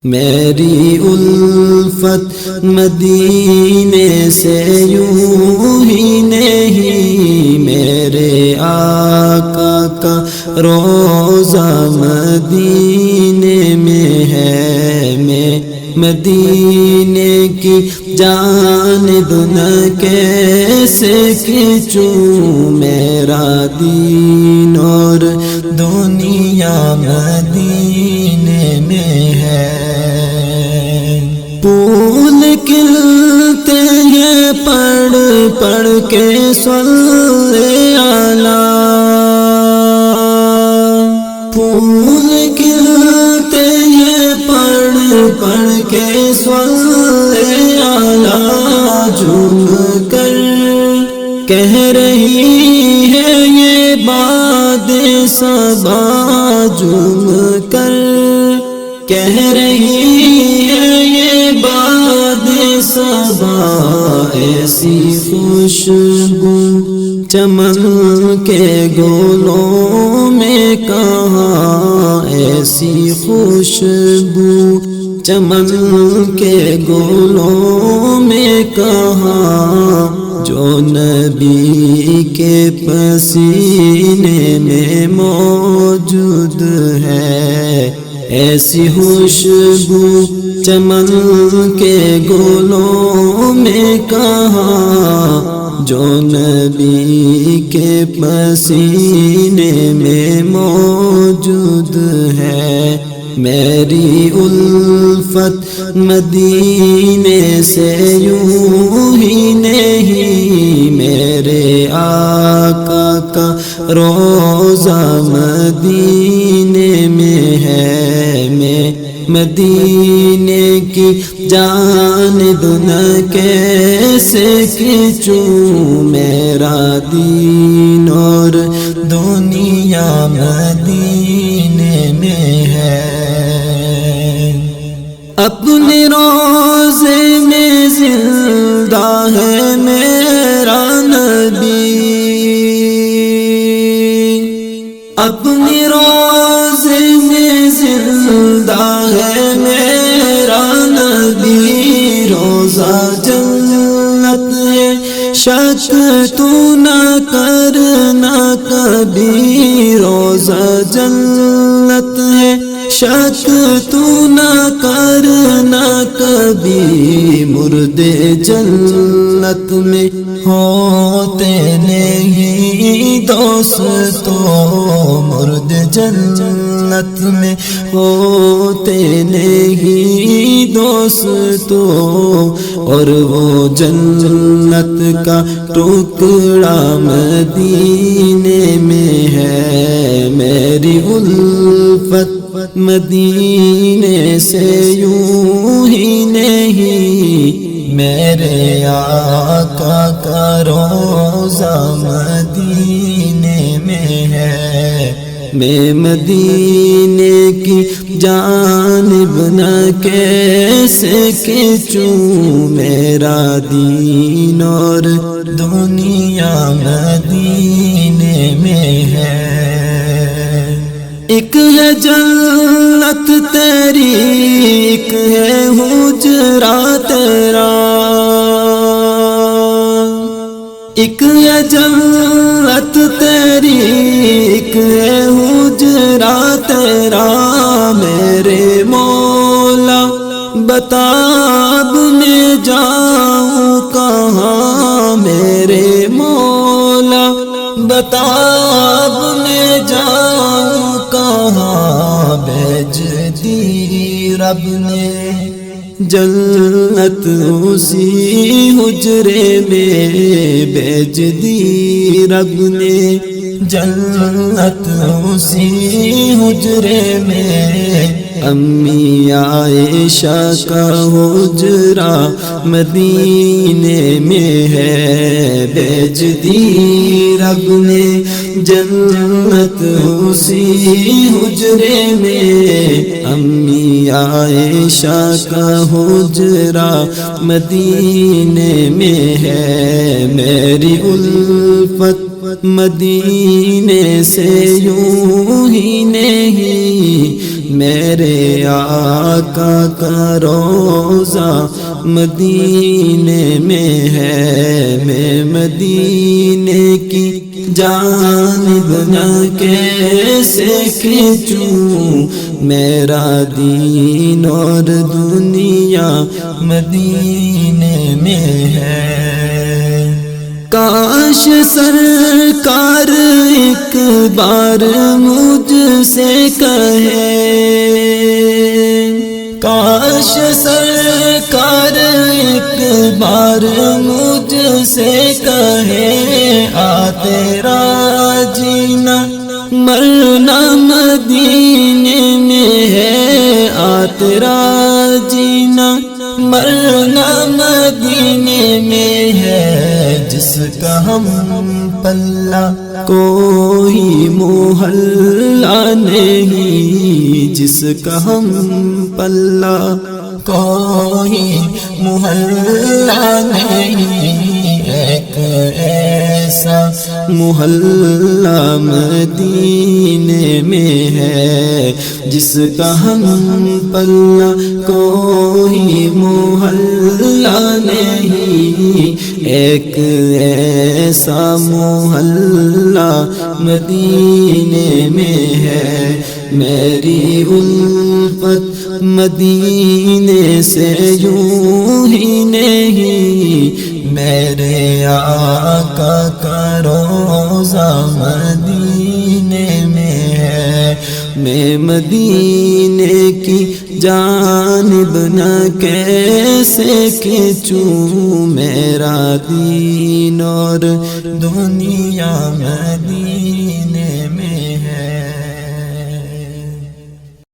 میری الفت مدینے سے یوں ہی نہیں، میرے آقا کا روضہ مدینے میں ہے۔ میں مدینے کی جانب نہ کیسے کھینچوں، میرا دین اور دنیا مدینے میں ہے۔ پھول کھلتے ہیں پڑھ پڑھ کے صلی علی، پھول کھلتے ہیں پڑھ پڑھ کے صلی علی، جھوم کر کہہ رہی ہے یہ باد صبا، جھوم کر کہہ رہی ہے یہ باد صبا، ایسی خوشبو چمن کے گلوں میں کہاں، ایسی خوشبو چمن کے گلوں میں کہاں، جو نبی کے پسینے میں موجود ہے۔ ایسی خوشبو چمن کے گلوں میں کہاں، جو نبی کے پسینے میں موجود ہے۔ میری الفت مدینے سے یوں ہی نہیں، میرے آقا کا روضہ مدینے میں ہے۔ میں مدینے کی جانب نہ کیسے کھینچوں، میرا دین اور دنیا مدینے میں ہے۔ اپنے روضے میں زندہ ہے میرا نبی، اپنے روضے میں زندہ ہے میرا نبی، روضہ جنت ہے شک تو نہ کرنا کبھی، روضہ جنت ہے شک تو نہ کرنا کبھی، مردے جنت میں ہوتے نہیں دوستو، مرد جنت میں ہوتے نہیں دوستو، اور وہ جنت کا ٹکڑا مدینے میں ہے۔ میری الفت مدینے سے یوں ہی نہیں، میرے آقا کا روضہ مدینے میں ہے۔ میں مدینے کی جانب نہ کیسے کھینچوں، میرا دین اور دنیا مدینے میں ہے۔ ایک ہے جنت تیری، ایک ہے حجرا تیرا، ایک ہے جنت تیری، ایک ہے حجرا تیرا، میرے مولا بتا اب میں جاؤں کہاں، میرے مولا بتا اب میں جاؤں کہاں، بھیج دی رب نے جنت اسی حجرے میں، بھیج دی رب نے جنت اسی حجرے میں، امی عائشہ کا حجرا مدینے میں ہے، بھیج دی رب نے جنت اسی حجرے میں، امی عائشہ کا حجرا مدینے میں ہے۔ میری الفت مدینے سے یوں ہی نہیں میرے آقا کا روضہ مدینے میں ہے، میں مدینے کی جانب نہ کیسے کھینچوں، میرا دین اور دنیا مدینے میں ہے۔ کاش سرکار ایک بار مجھ سے کہے، کاش سرکار ایک بار مجھ سے کہے، آ تیرا جینا مرنا مدینے میں ہے، آ تیرا جینا مرنا مدینے میں ہے، جس کا ہم پلہ کوئی محلہ نہیں، جس کا ہم پلہ کوئی محلہ نہیں، ایک ایسا محلہ مدینے میں ہے، جس کا ہم پلہ کوئی محلہ نہیں، ایک ایسا محلہ مدینے میں ہے۔ میری الفت مدینے سے یوں ہی نہیں، میرے آقا کا روضہ مدینے میں ہے، میں مدینے کی جانب نہ کیسے کھینچوں، میرا دین اور دنیا مدینے